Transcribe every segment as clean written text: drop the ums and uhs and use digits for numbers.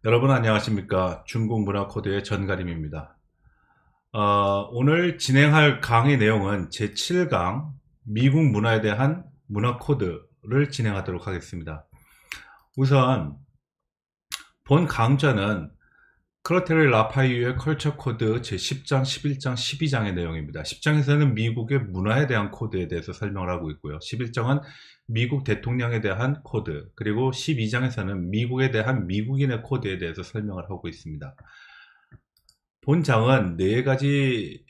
여러분 안녕하십니까. 중국 문화 코드의 전가림입니다. 오늘 진행할 강의 내용은 제7강 미국 문화에 대한 문화 코드를 진행하도록 하겠습니다. 우선 본 강좌는 크로테르 라파이유의 컬처 코드 제10장, 11장, 12장의 내용입니다. 10장에서는 미국의 문화에 대한 코드에 대해서 설명을 하고 있고요. 11장은 미국 대통령에 대한 코드, 그리고 12장에서는 미국에 대한 미국인의 코드에 대해서 설명을 하고 있습니다. 본 장은 4가지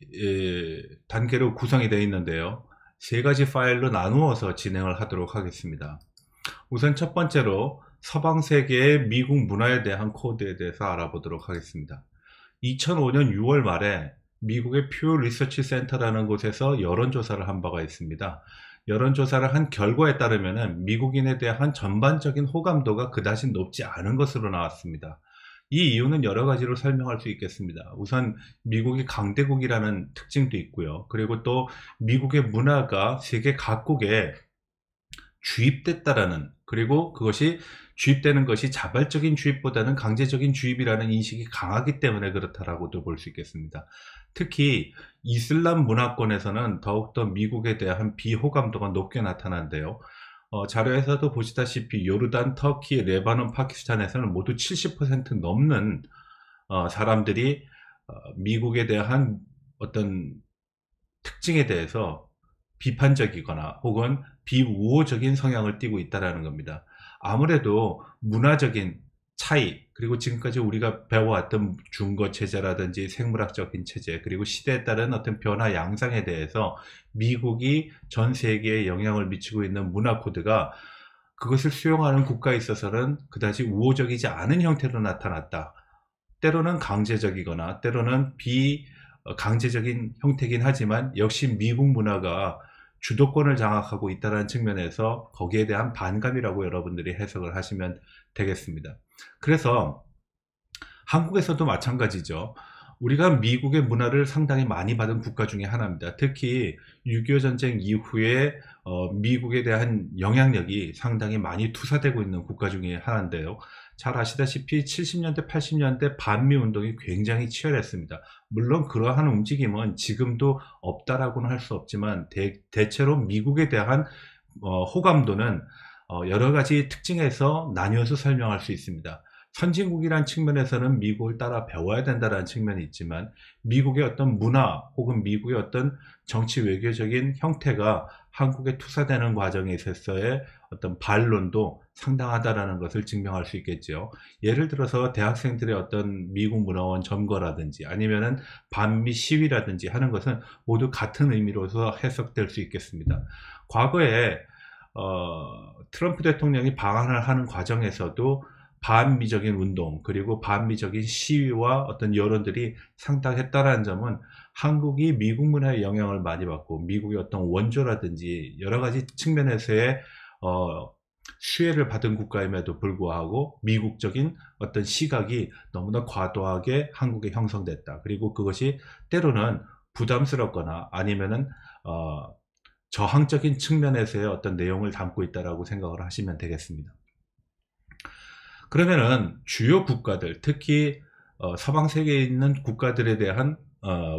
단계로 구성이 되어 있는데요. 3가지 파일로 나누어서 진행을 하도록 하겠습니다. 우선 첫 번째로 서방 세계의 미국 문화에 대한 코드에 대해서 알아보도록 하겠습니다. 2005년 6월 말에 미국의 퓨 리서치 센터라는 곳에서 여론조사를 한 바가 있습니다. 여론조사를 한 결과에 따르면 미국인에 대한 전반적인 호감도가 그다지 높지 않은 것으로 나왔습니다. 이 이유는 여러 가지로 설명할 수 있겠습니다. 우선 미국이 강대국이라는 특징도 있고요. 그리고 또 미국의 문화가 세계 각국에 주입됐다라는, 그리고 그것이 주입되는 것이 자발적인 주입보다는 강제적인 주입이라는 인식이 강하기 때문에 그렇다라고도 볼 수 있겠습니다. 특히 이슬람 문화권에서는 더욱더 미국에 대한 비호감도가 높게 나타난데요. 자료에서도 보시다시피 요르단, 터키, 레바논, 파키스탄에서는 모두 70% 넘는 사람들이 미국에 대한 어떤 특징에 대해서 비판적이거나 혹은 비우호적인 성향을 띠고 있다는 겁니다. 아무래도 문화적인 차이, 그리고 지금까지 우리가 배워왔던 중거 체제라든지 생물학적인 체제, 그리고 시대에 따른 어떤 변화 양상에 대해서 미국이 전 세계에 영향을 미치고 있는 문화 코드가 그것을 수용하는 국가에 있어서는 그다지 우호적이지 않은 형태로 나타났다. 때로는 강제적이거나 때로는 강제적인 형태긴 하지만 역시 미국 문화가 주도권을 장악하고 있다는 측면에서 거기에 대한 반감이라고 여러분들이 해석을 하시면 되겠습니다. 그래서 한국에서도 마찬가지죠. 우리가 미국의 문화를 상당히 많이 받은 국가 중에 하나입니다. 특히 6.25 전쟁 이후에 미국에 대한 영향력이 상당히 많이 투사되고 있는 국가 중에 하나인데요. 잘 아시다시피 70년대, 80년대 반미 운동이 굉장히 치열했습니다. 물론 그러한 움직임은 지금도 없다라고는 할 수 없지만 대체로 미국에 대한 호감도는 여러 가지 특징에서 나뉘어서 설명할 수 있습니다. 선진국이란 측면에서는 미국을 따라 배워야 된다는 측면이 있지만 미국의 어떤 문화 혹은 미국의 어떤 정치 외교적인 형태가 한국에 투사되는 과정에 있어서의 어떤 반론도 상당하다라는 것을 증명할 수 있겠죠. 예를 들어서 대학생들의 어떤 미국 문화원 점거라든지 아니면은 반미 시위라든지 하는 것은 모두 같은 의미로서 해석될 수 있겠습니다. 과거에 트럼프 대통령이 방한을 하는 과정에서도 반미적인 운동, 그리고 반미적인 시위와 어떤 여론들이 상당했다는 점은 한국이 미국 문화의 영향을 많이 받고 미국의 어떤 원조라든지 여러 가지 측면에서의 수혜를 받은 국가임에도 불구하고 미국적인 어떤 시각이 너무나 과도하게 한국에 형성됐다. 그리고 그것이 때로는 부담스럽거나 아니면은 저항적인 측면에서의 어떤 내용을 담고 있다라고 생각을 하시면 되겠습니다. 그러면은 주요 국가들, 특히 서방 세계에 있는 국가들에 대한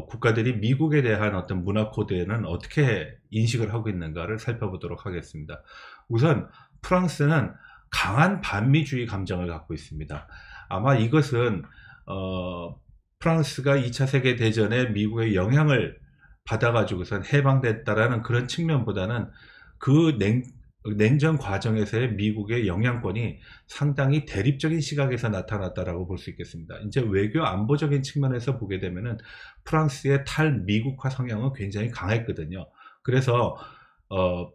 국가들이 미국에 대한 어떤 문화 코드에는 어떻게 인식을 하고 있는가를 살펴보도록 하겠습니다. 우선 프랑스는 강한 반미주의 감정을 갖고 있습니다. 아마 이것은 프랑스가 2차 세계대전에 미국의 영향을 받아가지고선 해방됐다라는 그런 측면보다는 그 냉전 과정에서의 미국의 영향권이 상당히 대립적인 시각에서 나타났다라고 볼 수 있겠습니다. 이제 외교 안보적인 측면에서 보게 되면은 프랑스의 탈미국화 성향은 굉장히 강했거든요. 그래서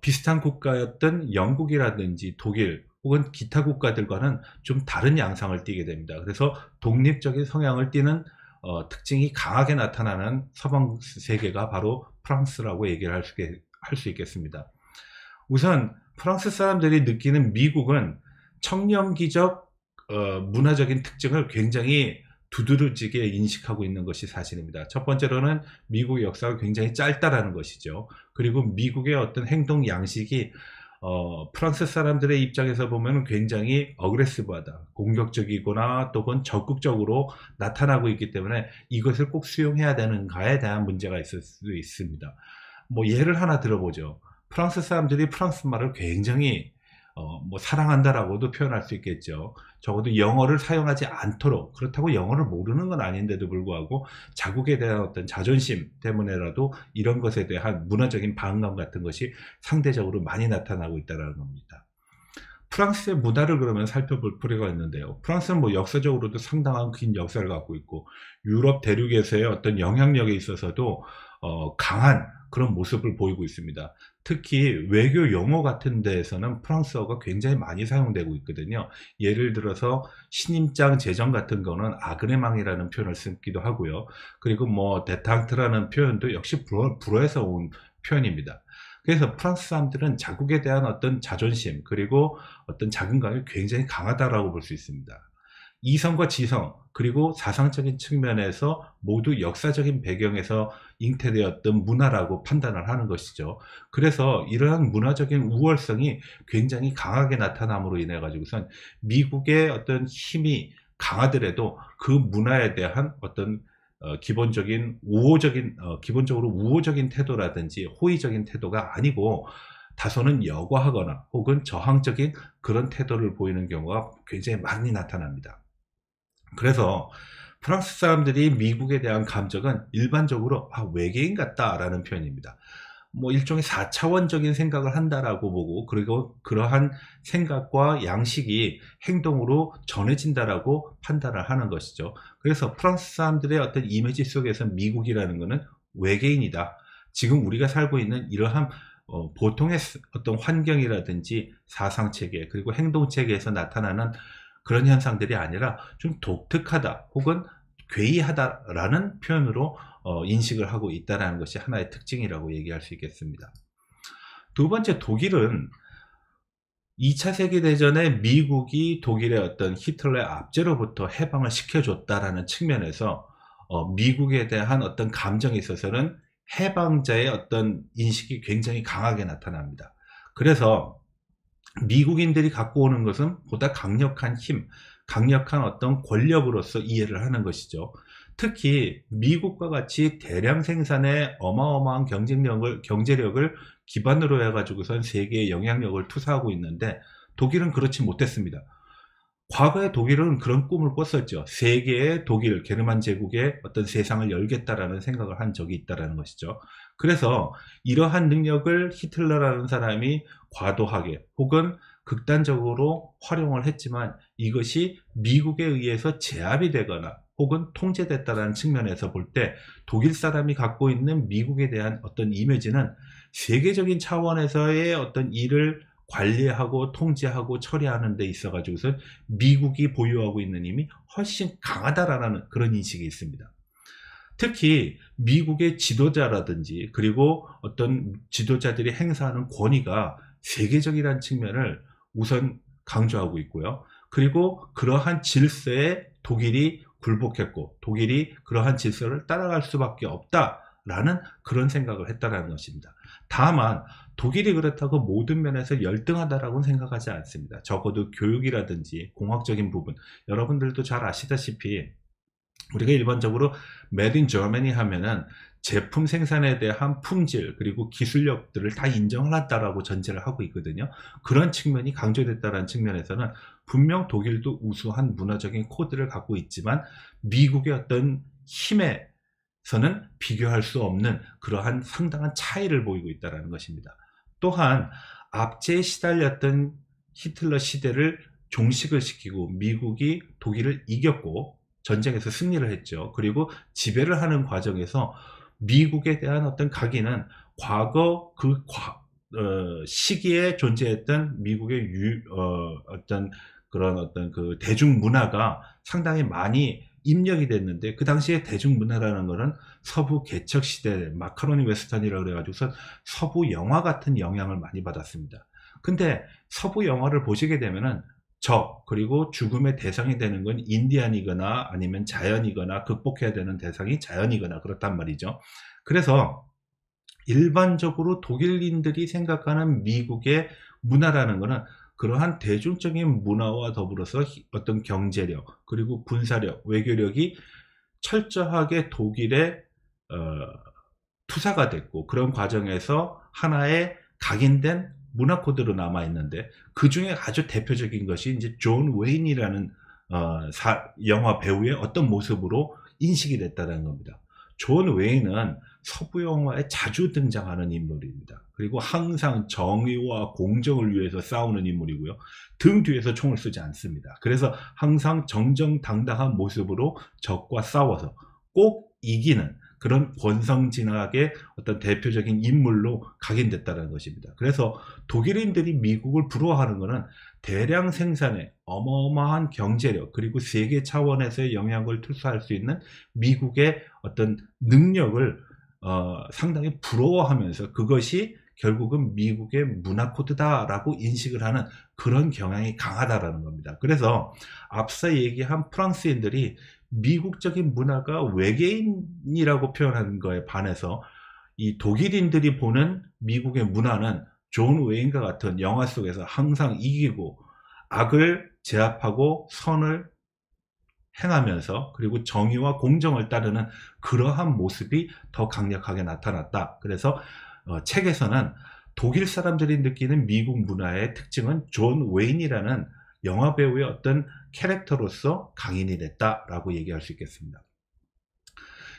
비슷한 국가였던 영국이라든지 독일 혹은 기타 국가들과는 좀 다른 양상을 띠게 됩니다. 그래서 독립적인 성향을 띠는 특징이 강하게 나타나는 서방 세계가 바로 프랑스라고 얘기를 할 수 있겠습니다. 우선 프랑스 사람들이 느끼는 미국은 청렴기적 문화적인 특징을 굉장히 두드러지게 인식하고 있는 것이 사실입니다. 첫 번째로는 미국의 역사가 굉장히 짧다라는 것이죠. 그리고 미국의 어떤 행동 양식이 프랑스 사람들의 입장에서 보면 굉장히 어그레시브하다, 공격적이거나 또는 적극적으로 나타나고 있기 때문에 이것을 꼭 수용해야 되는가에 대한 문제가 있을 수 있습니다. 뭐 예를 하나 들어보죠. 프랑스 사람들이 프랑스 말을 굉장히 뭐 사랑한다라고도 표현할 수 있겠죠. 적어도 영어를 사용하지 않도록, 그렇다고 영어를 모르는 건 아닌데도 불구하고 자국에 대한 어떤 자존심 때문에라도 이런 것에 대한 문화적인 반감 같은 것이 상대적으로 많이 나타나고 있다는 겁니다. 프랑스의 문화를 그러면 살펴볼 필요가 있는데요. 프랑스는 뭐 역사적으로도 상당한 긴 역사를 갖고 있고 유럽 대륙에서의 어떤 영향력에 있어서도 강한 그런 모습을 보이고 있습니다. 특히 외교 용어 같은 데에서는 프랑스어가 굉장히 많이 사용되고 있거든요. 예를 들어서 신임장 제정 같은 거는 아그레망이라는 표현을 쓰기도 하고요. 그리고 뭐 데탕트라는 표현도 역시 불어에서 온 표현입니다. 그래서 프랑스 사람들은 자국에 대한 어떤 자존심 그리고 어떤 자긍감이 굉장히 강하다라고 볼 수 있습니다. 이성과 지성 그리고 사상적인 측면에서 모두 역사적인 배경에서 잉태되었던 문화라고 판단을 하는 것이죠. 그래서 이러한 문화적인 우월성이 굉장히 강하게 나타남으로 인해 가지고선 미국의 어떤 힘이 강하더라도 그 문화에 대한 어떤 기본적으로 우호적인 태도라든지 호의적인 태도가 아니고 다소는 여과하거나 혹은 저항적인 그런 태도를 보이는 경우가 굉장히 많이 나타납니다. 그래서 프랑스 사람들이 미국에 대한 감정은 일반적으로 외계인 같다라는 표현입니다. 뭐 일종의 4차원적인 생각을 한다라고 보고 그리고 그러한 생각과 양식이 행동으로 전해진다라고 판단을 하는 것이죠. 그래서 프랑스 사람들의 어떤 이미지 속에서 미국이라는 것은 외계인이다. 지금 우리가 살고 있는 이러한 보통의 어떤 환경이라든지 사상체계 그리고 행동체계에서 나타나는 그런 현상들이 아니라 좀 독특하다 혹은 괴이하다라는 표현으로 인식을 하고 있다는 것이 하나의 특징이라고 얘기할 수 있겠습니다. 두 번째, 독일은 2차 세계대전에 미국이 독일의 어떤 히틀러의 압제로부터 해방을 시켜줬다라는 측면에서 미국에 대한 어떤 감정에 있어서는 해방자의 어떤 인식이 굉장히 강하게 나타납니다. 그래서 미국인들이 갖고 오는 것은 보다 강력한 힘, 강력한 어떤 권력으로서 이해를 하는 것이죠. 특히 미국과 같이 대량 생산의 어마어마한 경제력을 기반으로 해가지고선 세계에 영향력을 투사하고 있는데 독일은 그렇지 못했습니다. 과거에 독일은 그런 꿈을 꿨었죠. 세계의 독일, 게르만 제국의 어떤 세상을 열겠다라는 생각을 한 적이 있다는 것이죠. 그래서 이러한 능력을 히틀러라는 사람이 과도하게 혹은 극단적으로 활용을 했지만 이것이 미국에 의해서 제압이 되거나 혹은 통제됐다는 측면에서 볼 때 독일 사람이 갖고 있는 미국에 대한 어떤 이미지는 세계적인 차원에서의 어떤 일을 관리하고 통제하고 처리하는 데 있어 가지고서 미국이 보유하고 있는 힘이 훨씬 강하다라는 그런 인식이 있습니다. 특히 미국의 지도자라든지 그리고 어떤 지도자들이 행사하는 권위가 세계적이라는 측면을 우선 강조하고 있고요. 그리고 그러한 질서에 독일이 굴복했고 독일이 그러한 질서를 따라갈 수밖에 없다라는 그런 생각을 했다는 것입니다. 다만 독일이 그렇다고 모든 면에서 열등하다라고 생각하지 않습니다. 적어도 교육이라든지 공학적인 부분, 여러분들도 잘 아시다시피 우리가 일반적으로 Made in Germany 하면은 제품 생산에 대한 품질 그리고 기술력들을 다 인정을 한다라고 전제를 하고 있거든요. 그런 측면이 강조됐다는 측면에서는 분명 독일도 우수한 문화적인 코드를 갖고 있지만 미국의 어떤 힘에서는 비교할 수 없는 그러한 상당한 차이를 보이고 있다는 것입니다. 또한 압제에 시달렸던 히틀러 시대를 종식을 시키고 미국이 독일을 이겼고 전쟁에서 승리를 했죠. 그리고 지배를 하는 과정에서 미국에 대한 어떤 각인은 과거 시기에 존재했던 미국의 어떤 그런 어떤 그 대중문화가 상당히 많이 입력이 됐는데 그 당시에 대중문화라는 것은 서부 개척 시대 마카로니 웨스턴이라고 그래가지고서 서부 영화 같은 영향을 많이 받았습니다. 근데 서부 영화를 보시게 되면은 그리고 죽음의 대상이 되는 건 인디안이거나 아니면 자연이거나 극복해야 되는 대상이 자연이거나 그렇단 말이죠. 그래서 일반적으로 독일인들이 생각하는 미국의 문화라는 것은 그러한 대중적인 문화와 더불어서 어떤 경제력, 그리고 군사력, 외교력이 철저하게 독일의 투사가 됐고, 그런 과정에서 하나의 각인된 문화 코드로 남아 있는데, 그 중에 아주 대표적인 것이 이제 존 웨인이라는 영화 배우의 어떤 모습으로 인식이 됐다는 겁니다. 존 웨인은 서부 영화에 자주 등장하는 인물입니다. 그리고 항상 정의와 공정을 위해서 싸우는 인물이고요. 등 뒤에서 총을 쓰지 않습니다. 그래서 항상 정정당당한 모습으로 적과 싸워서 꼭 이기는 그런 권성징악의 어떤 대표적인 인물로 각인됐다는 것입니다. 그래서 독일인들이 미국을 부러워하는 것은 대량 생산에 어마어마한 경제력, 그리고 세계 차원에서의 영향을 투사할 수 있는 미국의 어떤 능력을 상당히 부러워하면서, 그것이 결국은 미국의 문화 코드다라고 인식을 하는 그런 경향이 강하다라는 겁니다. 그래서 앞서 얘기한 프랑스인들이 미국적인 문화가 외계인이라고 표현하는 거에 반해서 이 독일인들이 보는 미국의 문화는 존 웨인과 같은 영화 속에서 항상 이기고 악을 제압하고 선을 행하면서, 그리고 정의와 공정을 따르는 그러한 모습이 더 강력하게 나타났다. 그래서 책에서는 독일 사람들이 느끼는 미국 문화의 특징은 존 웨인이라는 영화 배우의 어떤 캐릭터로서 강인이 됐다라고 얘기할 수 있겠습니다.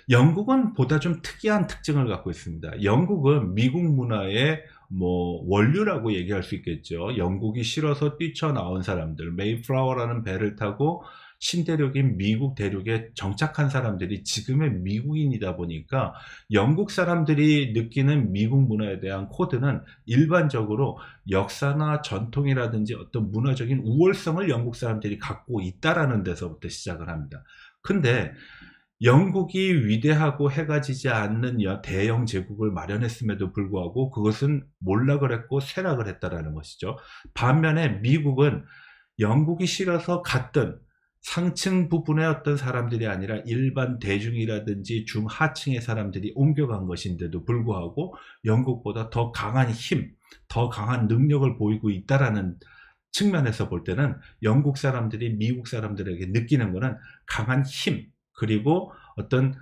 영국은 보다 좀 특이한 특징을 갖고 있습니다. 영국은 미국 문화의 원류라고 얘기할 수 있겠죠. 영국이 실어서 뛰쳐나온 사람들, 메이플라워라는 배를 타고 신대륙인 미국 대륙에 정착한 사람들이 지금의 미국인이다 보니까 영국 사람들이 느끼는 미국 문화에 대한 코드는 일반적으로 역사나 전통이라든지 어떤 문화적인 우월성을 영국 사람들이 갖고 있다라는 데서부터 시작을 합니다. 근데 영국이 위대하고 해가 지지 않는 대영 제국을 마련했음에도 불구하고 그것은 몰락을 했고 쇠락을 했다라는 것이죠. 반면에 미국은 영국이 실어서 갔던 상층 부분의 어떤 사람들이 아니라 일반 대중이라든지 중하층의 사람들이 옮겨간 것인데도 불구하고 영국보다 더 강한 힘, 더 강한 능력을 보이고 있다라는 측면에서 볼 때는 영국 사람들이 미국 사람들에게 느끼는 것은 강한 힘, 그리고 어떤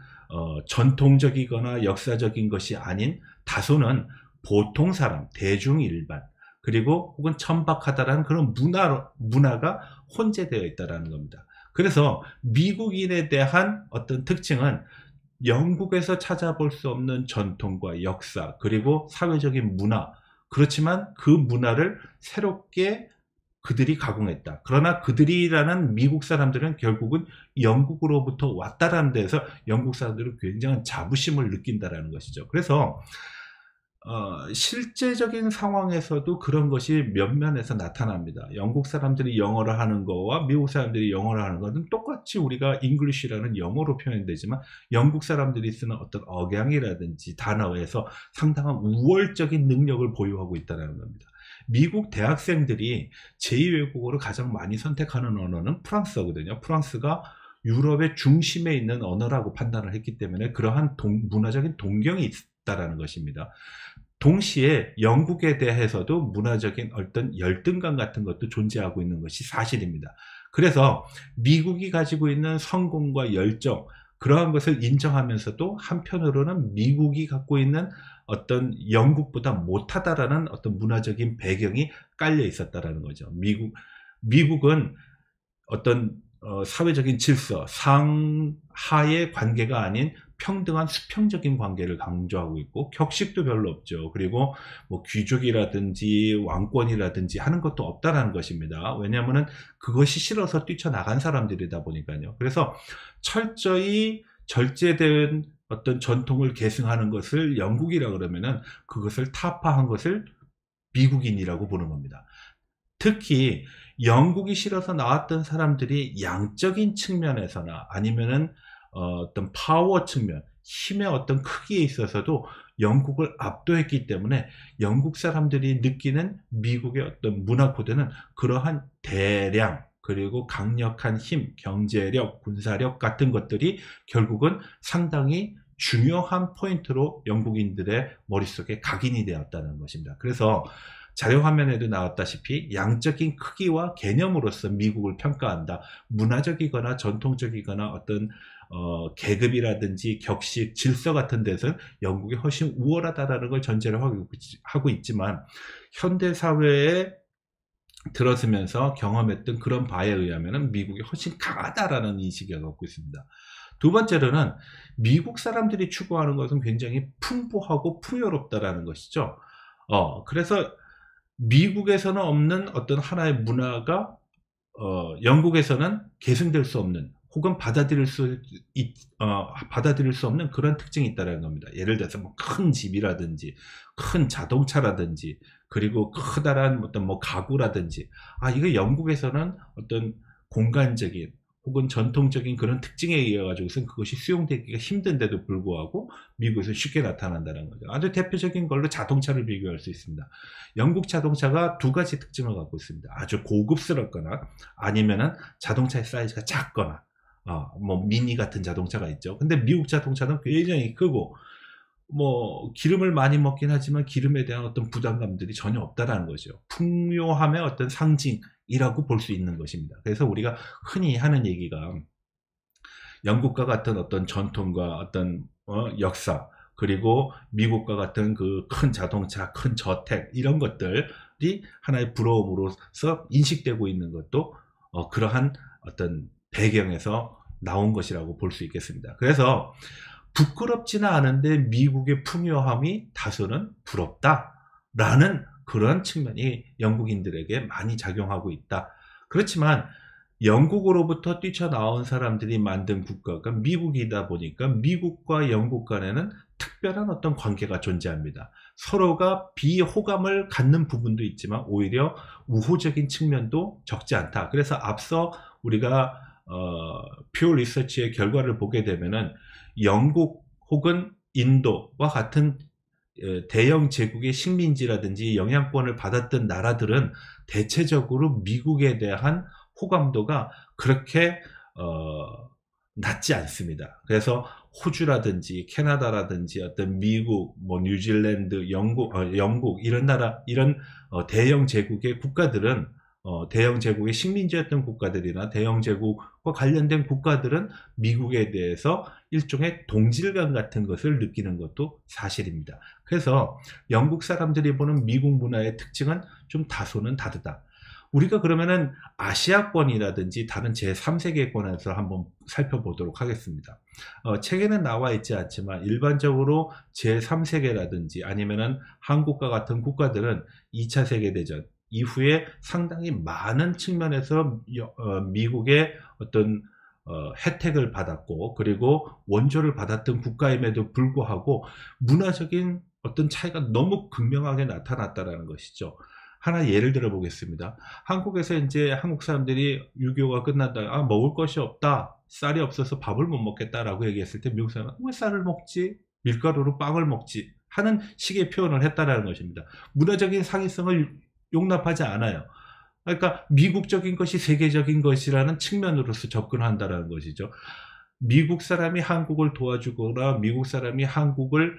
전통적이거나 역사적인 것이 아닌 다소는 보통 사람, 대중 일반, 그리고 혹은 천박하다라는 그런 문화가 혼재되어 있다는 겁니다. 그래서 미국인에 대한 어떤 특징은 영국에서 찾아볼 수 없는 전통과 역사, 그리고 사회적인 문화, 그렇지만 그 문화를 새롭게 그들이 가공했다. 그러나 그들이라는 미국 사람들은 결국은 영국으로부터 왔다라는 데서 영국 사람들은 굉장한 자부심을 느낀다라는 것이죠. 그래서 실제적인 상황에서도 그런 것이 면면에서 나타납니다. 영국 사람들이 영어를 하는 거와 미국 사람들이 영어를 하는 것은 똑같이 우리가 잉글리시라는 영어로 표현되지만 영국 사람들이 쓰는 어떤 억양이라든지 단어에서 상당한 우월적인 능력을 보유하고 있다는 겁니다. 미국 대학생들이 제2외국어로 가장 많이 선택하는 언어는 프랑스어거든요. 프랑스가 유럽의 중심에 있는 언어라고 판단을 했기 때문에 그러한 문화적인 동경이 있다라는 것입니다. 동시에 영국에 대해서도 문화적인 어떤 열등감 같은 것도 존재하고 있는 것이 사실입니다. 그래서 미국이 가지고 있는 성공과 열정, 그러한 것을 인정하면서도 한편으로는 미국이 갖고 있는 어떤 영국보다 못하다라는 어떤 문화적인 배경이 깔려 있었다라는 거죠. 미국은 어떤 사회적인 질서, 상하의 관계가 아닌 평등한 수평적인 관계를 강조하고 있고 격식도 별로 없죠. 그리고 귀족이라든지 왕권이라든지 하는 것도 없다라는 것입니다. 왜냐하면 그것이 싫어서 뛰쳐나간 사람들이다 보니까요. 그래서 철저히 절제된 어떤 전통을 계승하는 것을 영국이라 그러면은 그것을 타파한 것을 미국인이라고 보는 겁니다. 특히 영국이 싫어서 나왔던 사람들이 양적인 측면에서나 아니면은 어떤 파워 측면, 힘의 어떤 크기에 있어서도 영국을 압도했기 때문에 영국 사람들이 느끼는 미국의 어떤 문화 코드는 그러한 대량, 그리고 강력한 힘, 경제력, 군사력 같은 것들이 결국은 상당히 중요한 포인트로 영국인들의 머릿속에 각인이 되었다는 것입니다. 그래서 자료화면에도 나왔다시피 양적인 크기와 개념으로서 미국을 평가한다. 문화적이거나 전통적이거나 어떤 계급이라든지 격식, 질서 같은 데서는 영국이 훨씬 우월하다라는 걸 전제로 하고 있지만 현대사회에 들어서면서 경험했던 그런 바에 의하면 미국이 훨씬 강하다라는 인식을 갖고 있습니다. 두 번째로는 미국 사람들이 추구하는 것은 굉장히 풍부하고 풍요롭다라는 것이죠. 그래서 미국에서는 없는 어떤 하나의 문화가 영국에서는 계승될 수 없는 혹은 받아들일 수 없는 그런 특징이 있다는 겁니다. 예를 들어서 뭐 큰 집이라든지 큰 자동차라든지 그리고 커다란 어떤 뭐 가구라든지 이거 영국에서는 어떤 공간적인 혹은 전통적인 그런 특징에 의해 가지고선 그것이 수용되기가 힘든데도 불구하고 미국에서 쉽게 나타난다는 거죠. 아주 대표적인 걸로 자동차를 비교할 수 있습니다. 영국 자동차가 두 가지 특징을 갖고 있습니다. 아주 고급스럽거나 아니면은 자동차의 사이즈가 작거나 뭐 미니 같은 자동차가 있죠. 근데 미국 자동차는 굉장히 크고 뭐 기름을 많이 먹긴 하지만 기름에 대한 어떤 부담감들이 전혀 없다라는 거죠. 풍요함의 어떤 상징이라고 볼 수 있는 것입니다. 그래서 우리가 흔히 하는 얘기가 영국과 같은 어떤 전통과 어떤 역사, 그리고 미국과 같은 그 큰 자동차, 큰 저택 이런 것들이 하나의 부러움으로서 인식되고 있는 것도 그러한 어떤 배경에서 나온 것이라고 볼 수 있겠습니다. 그래서 부끄럽지는 않은데 미국의 풍요함이 다소는 부럽다라는 그런 측면이 영국인들에게 많이 작용하고 있다. 그렇지만 영국으로부터 뛰쳐나온 사람들이 만든 국가가 미국이다 보니까 미국과 영국 간에는 특별한 어떤 관계가 존재합니다. 서로가 비호감을 갖는 부분도 있지만 오히려 우호적인 측면도 적지 않다. 그래서 앞서 우리가 퓨어 리서치의 결과를 보게 되면은 영국 혹은 인도와 같은 대영 제국의 식민지라든지 영향권을 받았던 나라들은 대체적으로 미국에 대한 호감도가 그렇게 낮지 않습니다. 그래서 호주라든지 캐나다라든지 어떤 미국, 뭐 뉴질랜드, 영국 이런 나라, 이런 대영 제국의 국가들은 대영 제국의 식민지였던 국가들이나 대영 제국과 관련된 국가들은 미국에 대해서 일종의 동질감 같은 것을 느끼는 것도 사실입니다. 그래서 영국 사람들이 보는 미국 문화의 특징은 좀 다소는 다르다. 우리가 그러면은 아시아권이라든지 다른 제3세계권에서 한번 살펴보도록 하겠습니다. 책에는 나와 있지 않지만 일반적으로 제3세계라든지 아니면은 한국과 같은 국가들은 2차 세계대전 이후에 상당히 많은 측면에서 미국의 어떤 혜택을 받았고 그리고 원조를 받았던 국가임에도 불구하고 문화적인 어떤 차이가 너무 극명하게 나타났다는 것이죠. 하나 예를 들어 보겠습니다. 한국에서 이제 한국 사람들이 6.25가 끝난다. 먹을 것이 없다. 쌀이 없어서 밥을 못 먹겠다라고 얘기했을 때 미국 사람은 왜 쌀을 먹지? 밀가루로 빵을 먹지? 하는 식의 표현을 했다라는 것입니다. 문화적인 상위성을 용납하지 않아요. 그러니까 미국적인 것이 세계적인 것이라는 측면으로서 접근한다는 것이죠. 미국 사람이 한국을 도와주거나 미국 사람이 한국을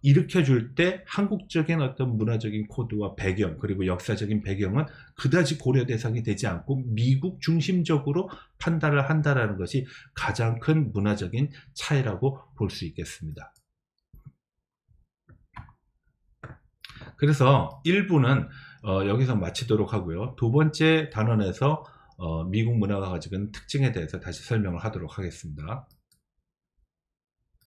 일으켜줄 때 한국적인 어떤 문화적인 코드와 배경 그리고 역사적인 배경은 그다지 고려 대상이 되지 않고 미국 중심적으로 판단을 한다는 것이 가장 큰 문화적인 차이라고 볼 수 있겠습니다. 그래서 1부는 여기서 마치도록 하고요. 두 번째 단원에서 미국 문화가 가지고 있는 특징에 대해서 다시 설명을 하도록 하겠습니다.